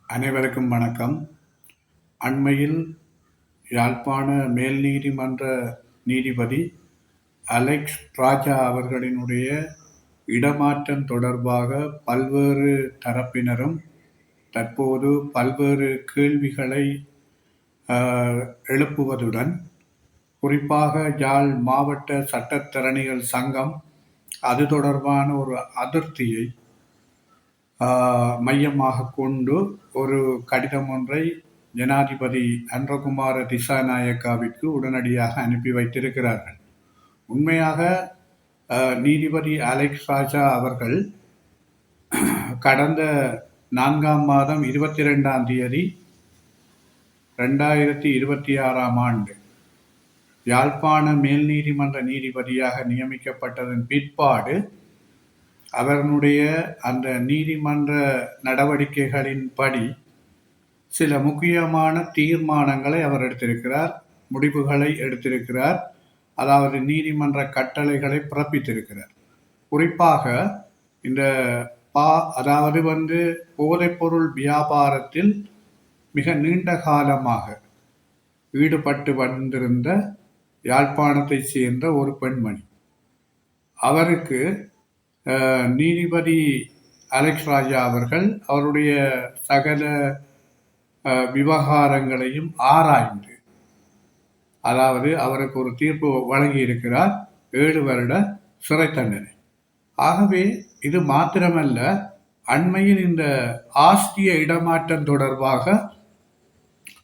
அனைவருக்கும் வணக்கம். அண்மையில் யாழ்ப்பாண மேல் நீதிமன்ற நீதிபதி அலெக்ஸ் ராஜா அவர்களினுடைய இடமாற்றம் தொடர்பாக பல்வேறு தரப்பினரும் தற்போது பல்வேறு கேள்விகளை எழுப்புவதுடன், குறிப்பாக யாழ் மாவட்ட சட்டத்தரணிகள் சங்கம் அது தொடர்பான ஒரு அதிருப்தியை மையமாக கொண்டு ஒரு கடிதம் ஒன்றை ஜனாதிபதி அன்றகுமார திசாநாயக்காவிற்கு உடனடியாக அனுப்பி வைத்திருக்கிறார்கள். உண்மையாக நீதிபதி அலெக்ஸ் ராஜா அவர்கள் கடந்த 4ஆம் மாதம் 22ஆம் தேதி 2026ஆம் ஆண்டு யாழ்ப்பாண மேல் நீதிமன்ற நீதிபதியாக நியமிக்கப்பட்டதன் பிற்பாடு அவர்களுடைய அந்த நீதிமன்ற நடவடிக்கைகளின்படி சில முக்கியமான தீர்மானங்களை அவர் எடுத்திருக்கிறார், முடிவுகளை எடுத்திருக்கிறார், அதாவது நீதிமன்ற கட்டளைகளை பிறப்பித்திருக்கிறார். குறிப்பாக இந்த அதாவது போதைப்பொருள் வியாபாரத்தில் மிக நீண்ட காலமாக ஈடுபட்டு வந்திருந்த யாழ்ப்பாணத்தை சேர்ந்த ஒரு பெண்மணி, அவருக்கு நீதிபதி அலெக்ஸ் ராஜா அவர்கள் அவருடைய சகல விவகாரங்களையும் ஆராய்ந்து, அதாவது அவருக்கு ஒரு தீர்ப்பு வழங்கி இருக்கிறார், 7 வருட சிறை தண்டனை. ஆகவே இது மாத்திரமல்ல, அண்மையில் இந்த ஆஸ்திரிய இடமாற்றம் தொடர்பாக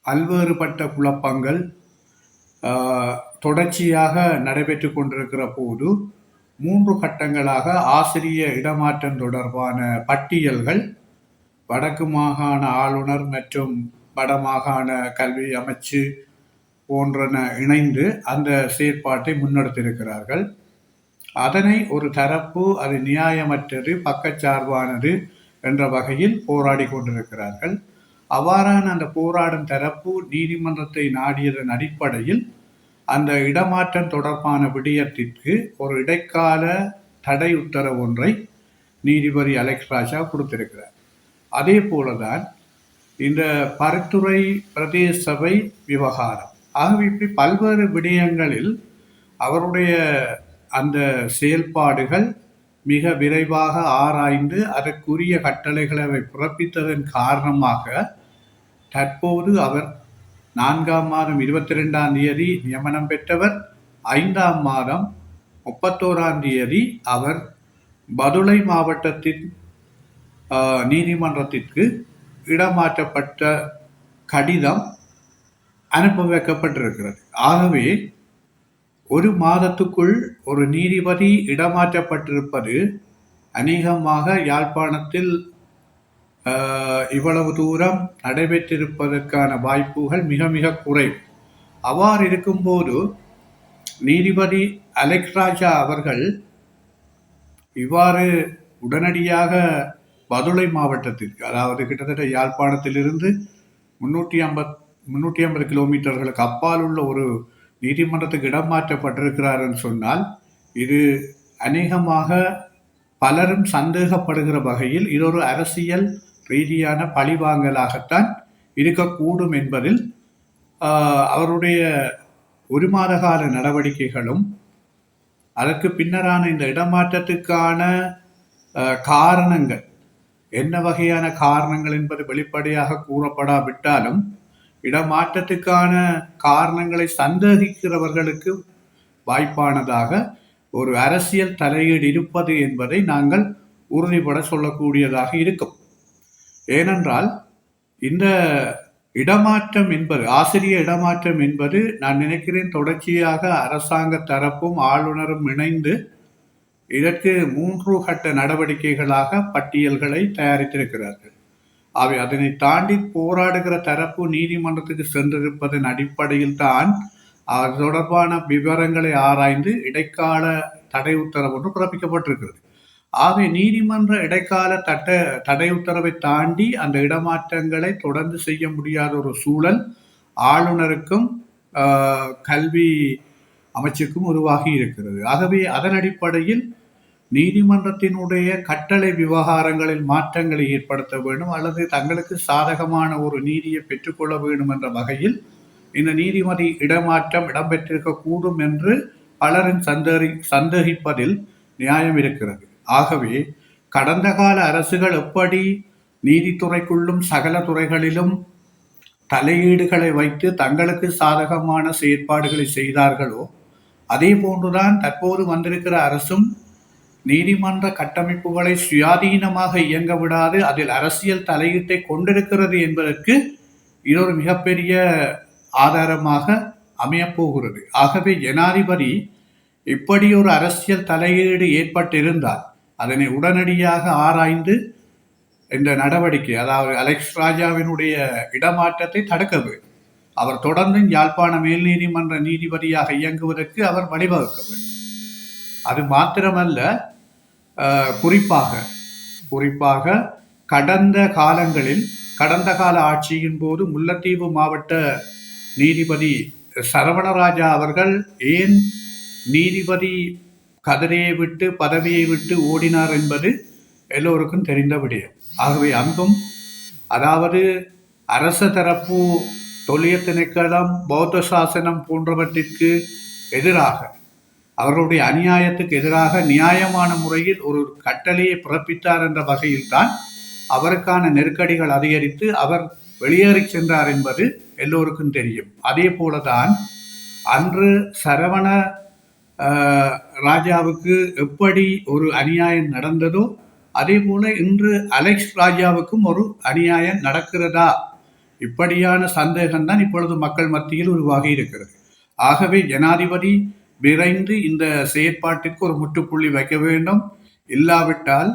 பல்வேறுபட்ட குழப்பங்கள் தொடர்ச்சியாக நடைபெற்று கொண்டிருக்கிற போது 3 கட்டங்களாக ஆசிரிய இடமாற்றம் தொடர்பான பட்டியல்கள் வடக்கு மாகாண ஆளுநர் மற்றும் வடமாகாண கல்வி அமைச்சு போன்றன இணைந்து அந்த செயற்பாட்டை முன்னெடுத்திருக்கிறார்கள். அதனை ஒரு தரப்பு அது நியாயமற்றது, பக்கச்சார்பானது என்ற வகையில் போராடி கொண்டிருக்கிறார்கள். அவ்வாறான அந்த போராடும் தரப்பு நீதிமன்றத்தை நாடியதன் அடிப்படையில் அந்த இடமாற்றம் தொடர்பான விடயத்திற்கு ஒரு இடைக்கால தடை உத்தரவு ஒன்றை நீதிபதி அலெக்ஸ் ராஜா கொடுத்திருக்கிறார். அதே போலதான் இந்த பருத்துறை பிரதேச சபை விவகாரம். ஆகவே இப்படி பல்வேறு விடயங்களில் அவருடைய அந்த செயல்பாடுகள் மிக விரைவாக ஆராய்ந்து அதற்குரிய கட்டளைகளை அவை பிறப்பித்ததன் காரணமாக தற்போது அவர் 4ஆம் மாதம் 22ஆம் தேதி நியமனம் பெற்றவர், 5ஆம் மாதம் 31ஆம் தேதி அவர் பதுளை மாவட்டத்தின் நீதிமன்றத்திற்கு இடமாற்றப்பட்ட கடிதம் அனுப்பி வைக்கப்பட்டிருக்கிறது. ஆகவே 1 மாதத்துக்குள் ஒரு நீதிபதி இடமாற்றப்பட்டிருப்பது அநேகமாக யாழ்ப்பாணத்தில் இவ்வளவு தூரம் நடைபெற்றிருப்பதற்கான வாய்ப்புகள் மிக மிக குறைவு. அவ்வாறு இருக்கும்போது நீதிபதி அலெக்ஸ் ராஜா அவர்கள் இவ்வாறு உடனடியாக பதுளை மாவட்டத்திற்கு, அதாவது கிட்டத்தட்ட யாழ்ப்பாணத்திலிருந்து 350 கிலோமீட்டர்களுக்கு அப்பால் உள்ள ஒரு நீதிமன்றத்துக்கு இடமாற்றப்பட்டிருக்கிறார் என்று சொன்னால், இது அநேகமாக பலரும் சந்தேகப்படுகிற வகையில் இது ஒரு அரசியல் ரீதியான பழிவாங்கலாகத்தான் இருக்கக்கூடும் என்பதில் அவருடைய 1 மாத கால நடவடிக்கைகளும் அதற்கு பின்னரான இந்த இடமாற்றத்துக்கான காரணங்கள் என்ன வகையான காரணங்கள் என்பது வெளிப்படையாக கூறப்படாவிட்டாலும், இடமாற்றத்துக்கான காரணங்களை சந்தேகிக்கிறவர்களுக்கு வாய்ப்பானதாக ஒரு அரசியல் தலையீடு இருப்பது என்பதை நாங்கள் உறுதிபட சொல்லக்கூடியதாக இருக்கும். ஏனென்றால் இந்த இடமாற்றம் என்பது, ஆசிரிய இடமாற்றம் என்பது, நான் நினைக்கிறேன் தொடர்ச்சியாக அரசாங்க தரப்பும் ஆளுநரும் இணைந்து இதற்கு 3 கட்ட நடவடிக்கைகளாக பட்டியல்களை தயாரித்திருக்கிறார்கள். அவை அதனை தாண்டி போராடுகிற தரப்பு நீதிமன்றத்துக்கு சென்றிருப்பதன் அடிப்படையில் தான் அது தொடர்பான விவரங்களை ஆராய்ந்து இடைக்கால தடை உத்தரவு ஒன்று பிறப்பிக்கப்பட்டிருக்கிறது. ஆகவே நீதிமன்ற இடைக்கால தடை உத்தரவை தாண்டி அந்த இடமாற்றங்களை தொடர்ந்து செய்ய முடியாத ஒரு சூழல் ஆளுநருக்கும் கல்வி அமைச்சுக்கும் உருவாகி இருக்கிறது. ஆகவே அதன் அடிப்படையில் நீதிமன்றத்தினுடைய கட்டளை விவகாரங்களில் மாற்றங்களை ஏற்படுத்த வேண்டும் அல்லது தங்களுக்கு சாதகமான ஒரு நீதியை பெற்றுக்கொள்ள வேண்டும் என்ற வகையில் இந்த நீதிமன்ற இடமாற்றம் இடம்பெற்றிருக்கக்கூடும் என்று பலரும் சந்தேகிப்பதில் நியாயம் இருக்கிறது. ஆகவே கடந்த கால அரசுகள் எப்படி நீதித்துறைக்குள்ளும் சகல துறைகளிலும் தலையீடுகளை வைத்து தங்களுக்கு சாதகமான செயற்பாடுகளை செய்தார்களோ அதே போன்றுதான் தற்போது வந்திருக்கிற அரசும் நீதிமன்ற கட்டமைப்புகளை சுயாதீனமாக இயங்க விடாது அதில் அரசியல் தலையீட்டை கொண்டிருக்கிறது என்பதற்கு இது ஒரு மிகப்பெரிய ஆதாரமாக அமையப்போகிறது. ஆகவே ஜனாதிபதி இப்படி ஒரு அரசியல் தலையீடு ஏற்பட்டிருந்தால் அதனை உடனடியாக ஆராய்ந்து இந்த நடவடிக்கை, அதாவது அலெக்ஸ் ராஜாவினுடைய இடமாற்றத்தை தடுக்க வேண்டும். அவர் தொடர்ந்து யாழ்ப்பாண மேல் நீதிமன்ற நீதிபதியாக இயங்குவதற்கு அவர் வழிவகுக்க வேண்டும். அது மாத்திரமல்ல, குறிப்பாக கடந்த கால ஆட்சியின் போது முல்லைத்தீவு மாவட்ட நீதிபதி சரவணராஜா அவர்கள் ஏன் நீதிபதி பதவியை விட்டு ஓடினார் என்பது எல்லோருக்கும் தெரிந்த விடயம். ஆகவே அங்கும், அதாவது அரச தரப்பு தொல்லிய திணைக்களம், பௌத்த சாசனம் போன்றவற்றிற்கு எதிராக, அவர்களுடைய அநியாயத்துக்கு எதிராக நியாயமான முறையில் ஒரு கட்டளையை பிறப்பித்தார் என்ற வகையில்தான் அவருக்கான நெருக்கடிகள் அதிகரித்து அவர் வெளியேறி சென்றார் என்பது எல்லோருக்கும் தெரியும். அதே போலதான் அன்று சரவண ராஜாவுக்கு எப்படி ஒரு அநியாயம் நடந்ததோ அதே போல இன்று அலெக்ஸ் ராஜாவுக்கும் ஒரு அநியாயம் நடக்கிறதா, இப்படியான சந்தேகம் தான் இப்பொழுது மக்கள் மத்தியில் உருவாகி இருக்கிறது. ஆகவே ஜனாதிபதி விரைந்து இந்த செயற்பாட்டிற்கு ஒரு முற்றுப்புள்ளி வைக்க வேண்டும். இல்லாவிட்டால்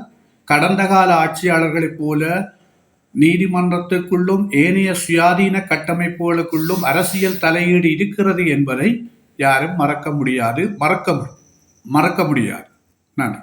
கடந்த கால ஆட்சியாளர்களைப் போல நீதிமன்றத்துக்குள்ளும் ஏனைய சுயாதீன கட்டமைப்புகளுக்குள்ளும் அரசியல் தலையீடு இருக்கிறது என்பதை யாரும் மறக்க முடியாது. நன்றி.